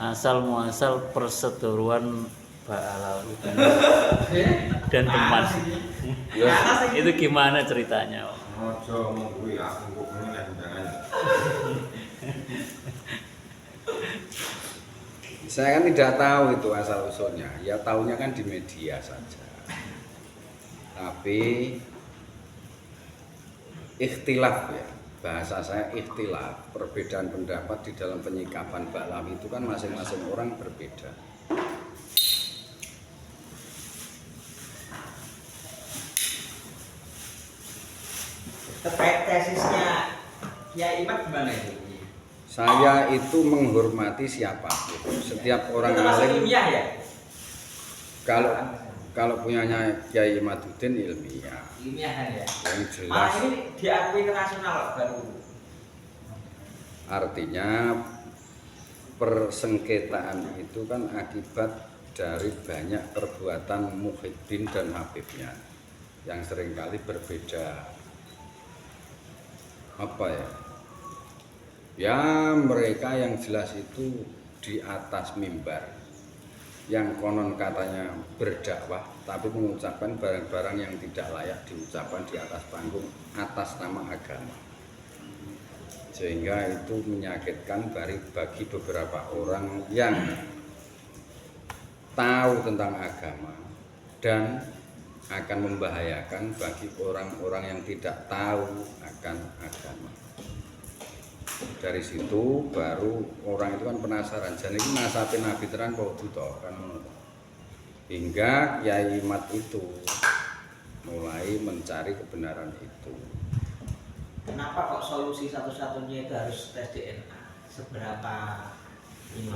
asal muasal perseteruan Pak Halal dan teman. Itu gimana ceritanya? Ojo ngomong aku kok meneh jangan. Saya kan tidak tahu itu asal usulnya, ya tahunya kan di media saja. Tapi ikhtilaf ya, bahasa saya ikhtilaf, perbedaan pendapat di dalam penyikapan baklawi itu kan masing-masing orang berbeda. Terkait tesisnya Kiai Imad gimana itu? Saya itu menghormati siapapun, setiap orang Itu masuk alim. ilmiah ya? Kalau punyanya Kiai Imaduddin ilmiah, Ilmiahan ya? yang jelas. Malah ini diakui internasional baru. Artinya persengketaan itu kan akibat dari banyak perbuatan Muhyiddin dan Habibnya yang seringkali berbeda apa ya? Ya mereka yang jelas itu di atas mimbar yang konon katanya berdakwah tapi mengucapkan barang-barang yang tidak layak diucapkan di atas panggung atas nama agama, sehingga itu menyakitkan bagi beberapa orang yang tahu tentang agama dan akan membahayakan bagi orang-orang yang tidak tahu akan agama. Dari situ baru orang itu kan penasaran, jadi ini nasabe Nabi tenan kok duto kan, hingga Kiai Imad itu mulai mencari kebenaran itu. Kenapa kok solusi satu-satunya itu harus tes DNA? Seberapa ini?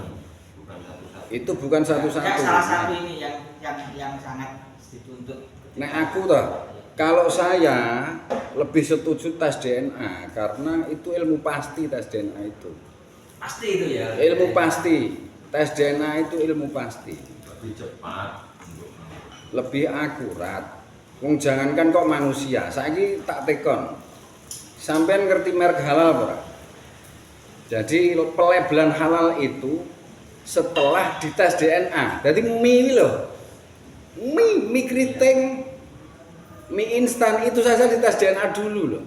Bukan satu-satu. Itu bukan satu-satu. Ya, salah satu ini yang sangat dituntut. Nah aku toh, kalau saya lebih setuju tes DNA karena itu ilmu pasti tes DNA itu. Pasti itu ya. Ilmu pasti, tes DNA itu ilmu pasti. Lebih cepat untuk Lebih akurat. Wong jangankan kok manusia, saiki tak tekon. Sampean ngerti merek halal ora? Jadi pelabelan halal itu setelah dites DNA. Jadi mie loh. Mie keriting, mie instan itu saja dites DNA dulu loh.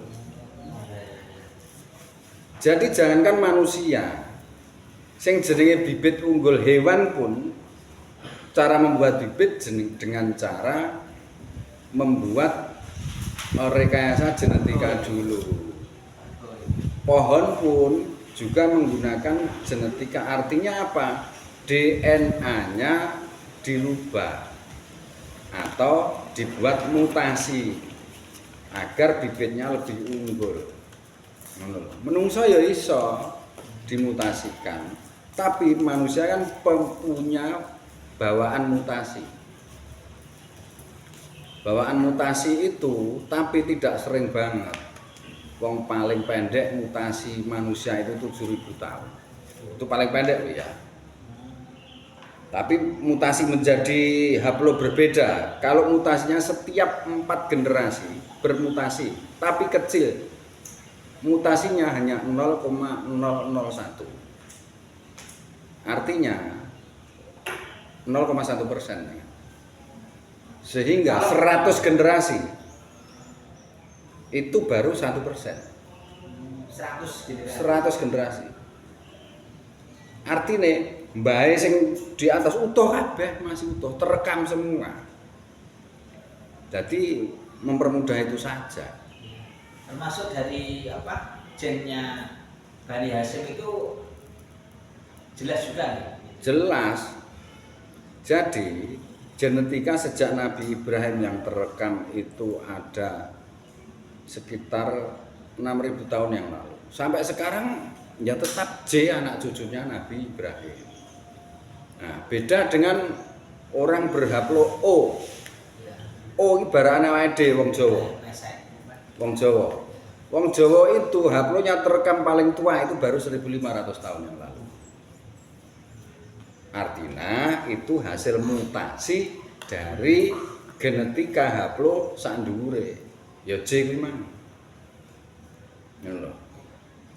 Jadi jangankan manusia, sing jenenge bibit unggul hewan pun cara membuat bibit dengan cara membuat rekayasa genetika dulu. Pohon pun juga menggunakan genetika, artinya apa? DNA-nya dirubah atau dibuat mutasi agar bibitnya lebih unggul. Menungso ya iso dimutasikan, tapi manusia kan punya bawaan mutasi. Bawaan mutasi itu tapi tidak sering banget. Wong paling pendek mutasi manusia itu 7.000 tahun. Itu paling pendek ya. Tapi mutasi menjadi haplo berbeda. Kalau mutasinya setiap 4 generasi bermutasi, tapi kecil. Mutasinya hanya 0,001. Artinya 0,1%. Sehingga 100 generasi itu baru 1%. 100 generasi. Artinya mbahe sing di atas utuh kabeh, masih utuh, terekam semua. Jadi mempermudah itu saja. Termasuk dari apa? Gennya Bani Hashim itu jelas juga nih. Jelas. Jadi genetika sejak Nabi Ibrahim yang terekam itu ada sekitar 6.000 tahun yang lalu. Sampai sekarang ya tetap J anak cucunya Nabi Ibrahim. Nah, beda dengan orang berhaplo O. O ibaratnya wae wong Jawa. Wong Jawa. Wong Jawa itu haplonya terekam paling tua itu baru 1.500 tahun yang lalu. Artinya itu hasil mutasi dari genetika haplo sak dhuwure. Ya J memang.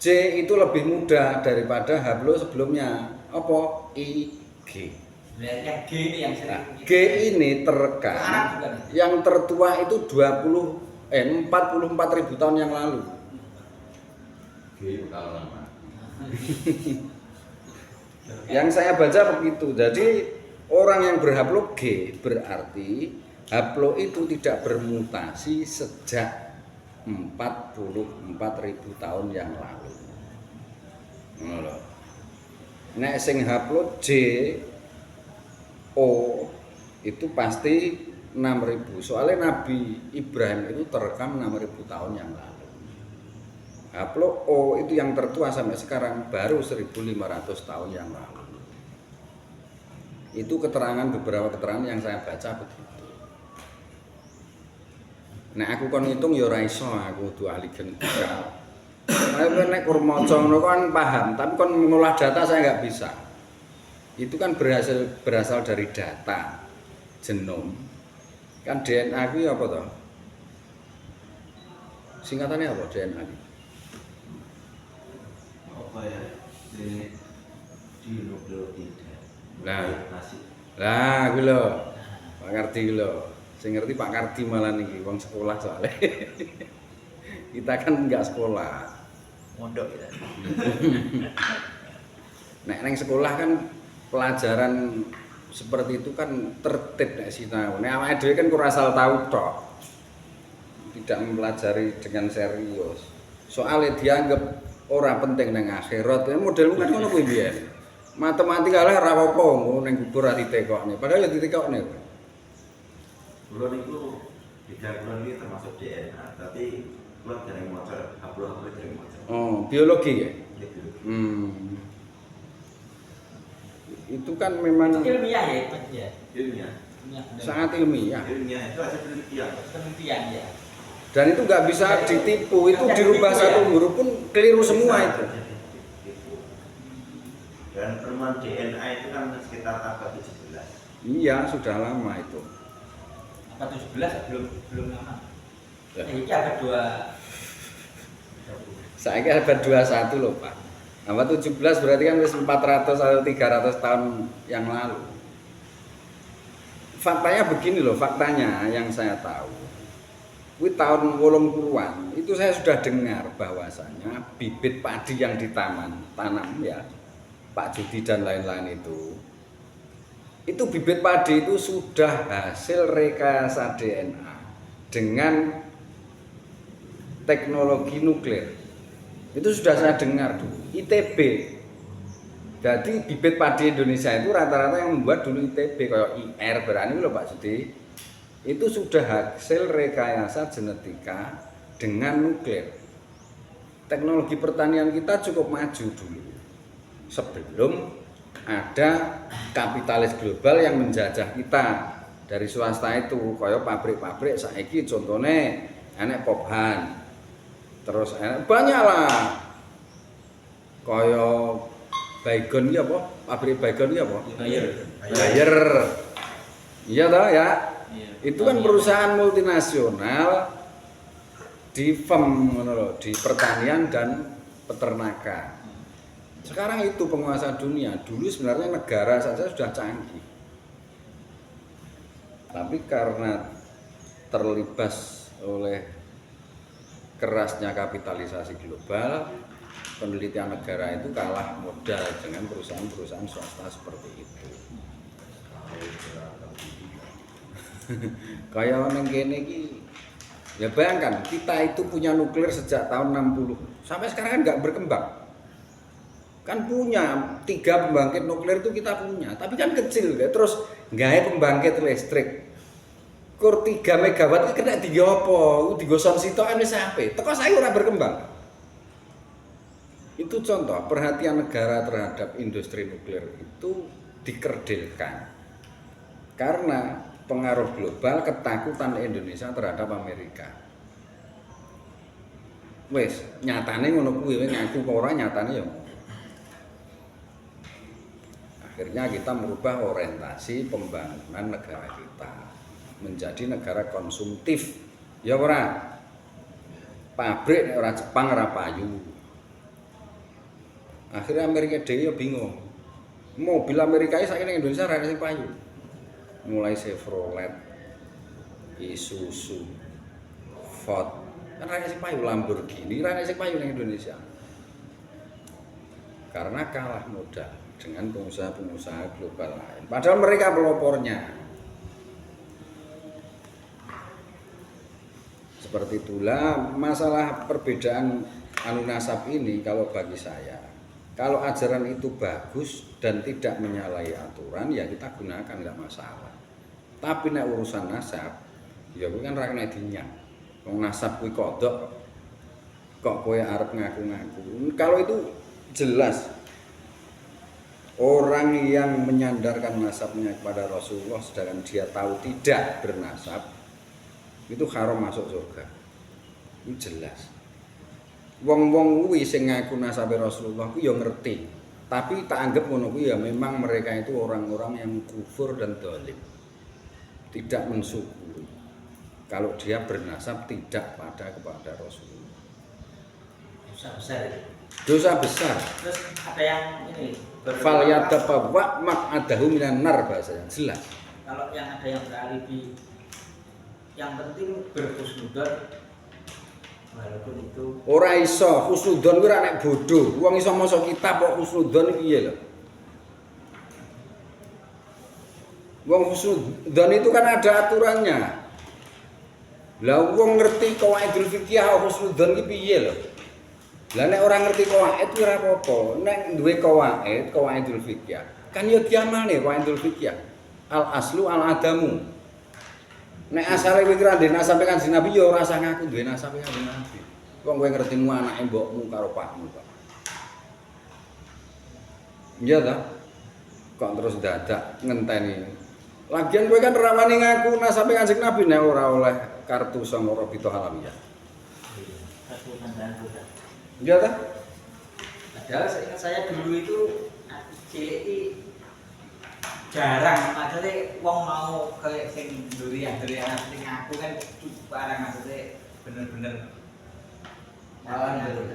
J itu lebih muda daripada haplo sebelumnya. apa IG. Yang G ini yang Nah, sering G ini terekam Arab bukan? yang tertua itu 44.000 tahun yang lalu. G kalau lama. Yang saya baca begitu. Jadi orang yang berhaplo G berarti haplo itu tidak bermutasi sejak 44.000 tahun yang lalu. Ngono. Nek sing haplo J O itu pasti 6.000. Soalnya Nabi Ibrahim itu terekam 6.000 tahun yang lalu. Haplo O itu yang tertua sampai sekarang baru 1.500 tahun yang lalu. Itu keterangan beberapa keterangan yang saya baca begitu. Nek aku kon ngitung ya ora iso, aku kudu ahli genetika. Nek kurmaca ngono kan paham, tapi kon mengolah data saya nggak bisa. Itu kan berasal dari data genom. Kan DNA itu apa toh? Singkatannya apa DNA itu? Apa ya? Di nukleotida. Lah kuwi lho. Pak Kardi kuwi lho. Sing ngerti Pak Kardi malah niki wong sekolah soalnya. Kita kan enggak sekolah. Mondok ya. Nek neng sekolah kan pelajaran seperti itu kan tertib nek sinau. Nek awake dhewe kan kurang asal tahu tok. Tidak mempelajari dengan serius. Soalnya dianggap ora penting neng akhirat. Modelmu kan ngono kuwi biyen. Matematika lah ora apa-apa, ning kubur ora ditekokne. Padahal ya ditekokne. Kulo niku bidang kulo ini termasuk DNA, tapi kulo jarang maca haplo jarang maca. Oh, biologi ya? Gitu. Itu kan memang ilmiah ya itu ya. Ilmiah. sangat ilmiah. Ilmiah itu hasil penelitian. Penelitian ya. Dan itu nggak bisa ditipu, itu dirubah satu huruf pun keliru semua itu. Dan penemuan DNA itu kan sekitar abad 17. Iya, sudah lama itu. Abad 17 belum lama. Ya. Ini abad 2. Saya kira abad 21 loh Pak. Abad 17 berarti kan wis 400 atau 300 tahun yang lalu. Faktanya begini loh, faktanya yang saya tahu. Wih tahun 80-an itu saya sudah dengar bahwasanya bibit padi yang tanam ya Pak Judi dan lain-lain itu bibit padi itu sudah hasil rekayasa DNA dengan teknologi nuklir. Itu sudah saya dengar dulu, ITB. Jadi bibit padi Indonesia itu rata-rata yang membuat dulu ITB kayak IR berani loh Pak Judi. Itu sudah hasil rekayasa genetika dengan nuklir. Teknologi pertanian kita cukup maju dulu. Sebelum ada kapitalis global yang menjajah kita dari swasta itu, kayak pabrik-pabrik saiki contohnya enek Pophan. Terus banyak lah. Kayak Baygon ya apa? Pabrik Baygon ya apa? Bayer. Iya toh ya. Itu kan perusahaan multinasional di di pertanian dan peternakan. Sekarang itu penguasa dunia. Dulu sebenarnya negara saja sudah canggih. Tapi karena terlibas oleh kerasnya kapitalisasi global, penelitian negara itu kalah modal dengan perusahaan-perusahaan swasta seperti itu. Kayak neng kene iki ya bayangkan kita itu punya nuklir sejak tahun 60 sampai sekarang kan nggak berkembang. Kan punya 3 pembangkit nuklir itu kita punya, tapi kan kecil ya. Terus gawe pembangkit listrik kur 3 megawatt iki kena digo apa? Digo son sitok wis sampe. Teko saya ora berkembang. Itu contoh perhatian negara terhadap industri nuklir itu dikerdilkan. Karena pengaruh global, ketakutan Indonesia terhadap Amerika. Wes, nyatane ngono kuwi ngaku ora nyatane ya. Akhirnya kita merubah orientasi pembangunan negara kita menjadi negara konsumtif. Ya ora. Pabrik nek ora Jepang ora payu. Akhirnya Amerika dhewe ya bingung. Mobil Amerika ini saiki ning Indonesia ra sing payu. Mulai Chevrolet, Isuzu, Ford, kan ra sing payu, Lamborghini ra sing payu ning Indonesia. Karena kalah modal dengan pengusaha-pengusaha global lain. Padahal mereka pelopornya. Seperti itulah masalah perbedaan nasab ini kalau bagi saya. Kalau ajaran itu bagus dan tidak menyalahi aturan ya kita gunakan nggak masalah. Tapi nek urusan nasab ya kuwi kan ra kena dinyang. Wong nasab kuwi kodok kok kowe arep ngaku-ngaku. Kalau itu jelas orang yang menyandarkan nasabnya kepada Rasulullah sedangkan dia tahu tidak bernasab itu haram masuk surga. Itu jelas. Wong-wong kuwi sing ngaku nasabe Rasulullah kuwi ya ngerti. Tapi tak anggap ngono kuwi ya memang mereka itu orang-orang yang kufur dan zalim. Tidak mensyukuri kalau dia bernasab tidak kepada Rasulullah. Dosa besar itu. Dosa besar. Terus ada yang ini Fal yatabawa maq'adahu minan nar bahasanya jelas. kalau yang ada yang beralibi yang penting berhusnudzon walaupun itu Ora iso husnudzon kuwi ra nek bodho. Wong iso maca kitab kok husnudzon iki piye lho? Wong husnudzon itu kan ada aturannya. Lah wong ngerti qawaidul fikih husnudzon iki piye lho? Lah nek ora ngerti qawaid ora apa-apa. Nek duwe qawaidul fikih kan ya diamalne qawaidul fikih. Al aslu al adamu. Nek asale kowe kira ndek nasabe Kanjeng Nabi ya ora usah ngaku duwe nasabe Kanjeng Nabi. Wong kowe ngerti mu anake mbokmu karo pakmu kok. Iya ta? Kok terus dadak ngenteni. Lagian kowe kan rawani ngaku nasabe Kanjeng Nabi nek ora oleh kartu sanga Rabithah Alawiyah. satu tandaan dosa. Iya ta? Padahal seingat saya dulu itu cilik jarang maksudnya wong mau kayak sing durian sing ngaku kan barang maksudnya bener-bener malah gitu.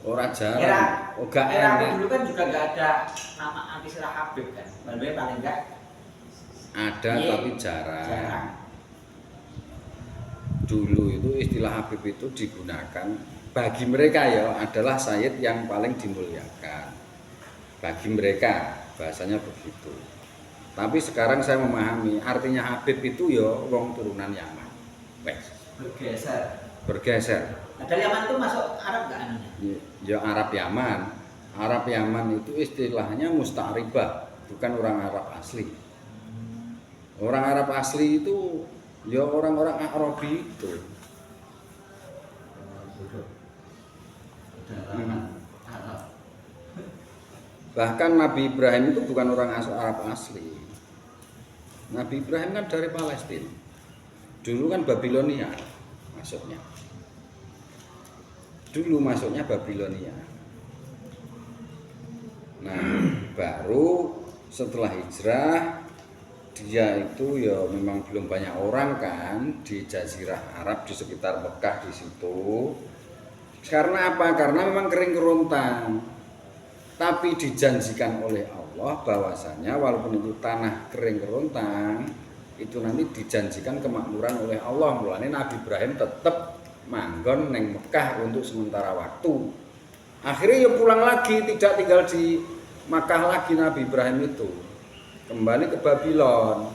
Ora jarang. Era aku dulu kan juga nggak ada nama Anti Sirah Habib kan. Maksudnya paling enggak Ada tapi jarang. jarang. Dulu itu istilah Habib itu digunakan bagi mereka ya adalah sayyid yang paling dimuliakan. Bagi mereka bahasanya begitu. Tapi sekarang saya memahami artinya Habib itu ya wong turunan Yaman. Wes, bergeser. Padahal Yaman itu masuk Arab nggak anunya? Ya Arab Yaman. Arab Yaman itu istilahnya musta'ribah, bukan orang Arab asli. Orang Arab asli itu ya orang-orang Arabi itu. Bahkan Nabi Ibrahim itu bukan orang Arab asli. Nabi Ibrahim kan dari Palestina. Dulu kan Babilonia masuknya. Dulu masuknya Babilonia. Nah, baru setelah hijrah dia itu ya memang belum banyak orang kan di Jazirah Arab di sekitar Mekah di situ. Karena apa? Karena memang kering kerontang. Tapi dijanjikan oleh Allah bahwasanya walaupun itu tanah kering kerontang itu nanti dijanjikan kemakmuran oleh Allah. Mulane Nabi Ibrahim tetap manggon neng Mekah untuk sementara waktu. Akhirnya ya pulang lagi, tidak tinggal di Makkah lagi Nabi Ibrahim itu. Kembali ke Babylon.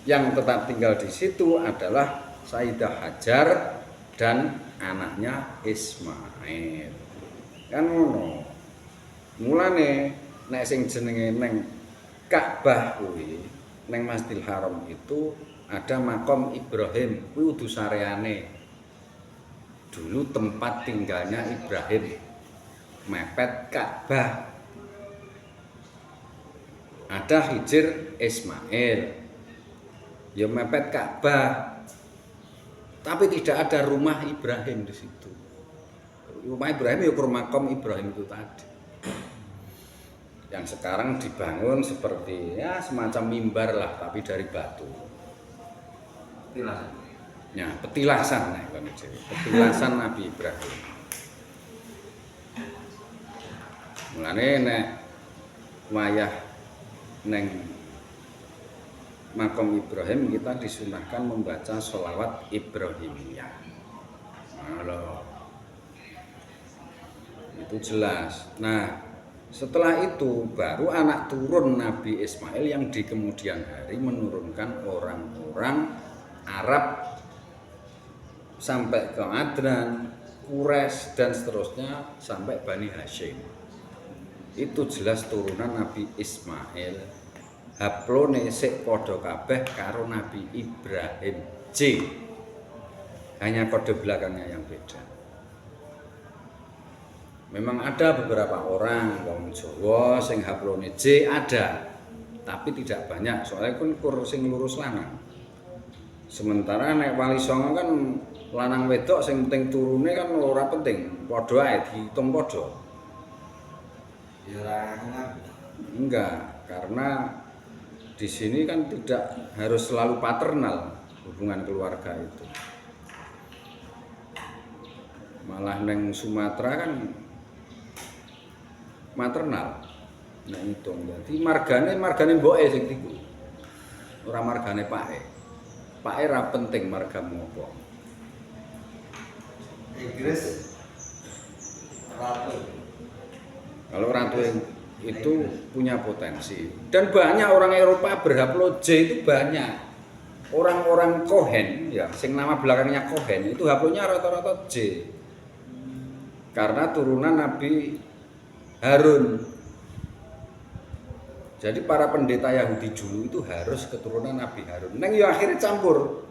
Yang tetap tinggal di situ adalah Sayyidah Hajar dan anaknya Ismail. Kan ngono. Mulane nek sing jenenge neng Ka'bah kuwi, neng Masjidil Haram itu ada makom Ibrahim, kuwi udu sareane. Dulu tempat tinggalnya Ibrahim. Mepet Ka'bah. Ada Hijr Ismail. Ya mepet Ka'bah. Tapi tidak ada rumah Ibrahim di situ. Rumah Ibrahim ya makom Ibrahim itu tadi. Yang sekarang dibangun seperti ya semacam mimbar lah tapi dari batu. Petilasan. Ya, petilasan nah, petilasan Nabi Ibrahim. Mulane nek wayah neng makom Ibrahim kita disunahkan membaca sholawat Ibrahimiyah. Halo. Itu jelas. Nah, setelah itu baru anak turun Nabi Ismail yang di kemudian hari menurunkan orang-orang Arab sampai ke Adnan, Quraisy dan seterusnya sampai Bani Hashim. Itu jelas turunan Nabi Ismail. Haplone sik padha kabeh karo Nabi Ibrahim J. Hanya kode belakangnya yang beda. Memang ada beberapa orang wong Jawa sing haplone J ada, tapi tidak banyak. Soalnya kan kur sing lurus lanang. Sementara nek Wali Songo kan lanang wedok sing penting turune kan ora penting, padha ae dihitung padha. Ya ora Enggak, karena di sini kan tidak harus selalu paternal hubungan keluarga itu. Malah neng Sumatera kan maternal. Nek hitung. Jadi margane mboke sing iku. Ora margane pake. Pake ra penting margamu apa. Inggris ratu. Kalau ratu itu punya potensi dan banyak orang Eropa berhaplo J itu banyak. Orang-orang Cohen ya, sing nama belakangnya Cohen itu haplonya rata-rata J. Karena turunan Nabi Harun. Jadi para pendeta Yahudi dulu itu harus keturunan Nabi Harun. Neng ya akhirnya campur.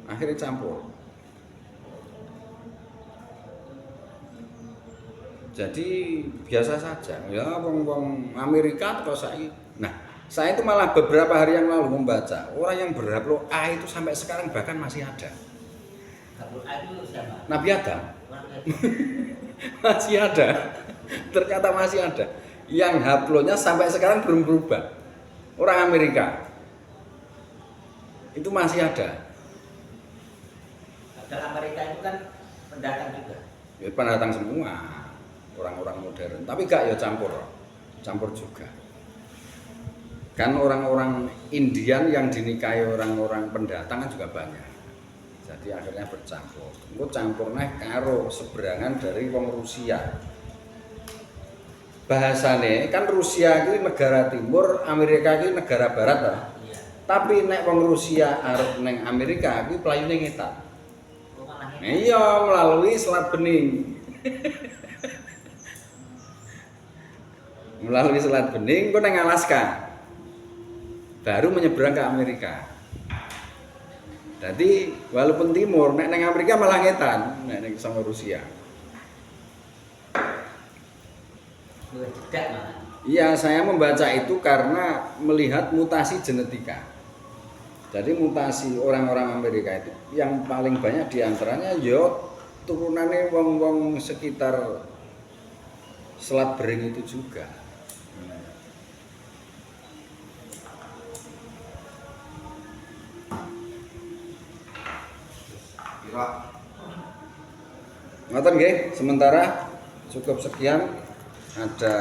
Akhirnya campur. Jadi biasa saja, ya wong Amerika atau saya. Nah, saya itu malah beberapa hari yang lalu membaca orang yang berhaplo A itu sampai sekarang bahkan masih ada. Haplo A itu siapa? Nabi Adam masih ada, ternyata masih ada. Yang haplonya sampai sekarang belum berubah. Orang Amerika itu masih ada. Padahal Amerika itu kan pendatang juga. Ya, pendatang semua. Orang-orang modern, tapi gak ya campur juga. Kan orang-orang Indian yang dinikahi orang-orang pendatang kan juga banyak. Jadi akhirnya bercampur. Itu campurnya karo seberangan dari wong Rusia. Bahasane kan Rusia itu negara timur, Amerika itu negara barat lah. Iya. Tapi nek wong Rusia arep neng Amerika itu pelayune ngetan. Oh, malah Iya, melalui Selat Bening. Melalui Selat Bening kok nang Alaska. Baru menyeberang ke Amerika. Jadi walaupun timur nek nang Amerika malah ngetan, nek nang sama Rusia. tidak malah. Iya, saya membaca itu karena melihat mutasi genetika. Jadi mutasi orang-orang Amerika itu yang paling banyak diantaranya yo turunannya wong-wong sekitar Selat Bering itu juga. Ngoten nggih, sementara cukup sekian. Ada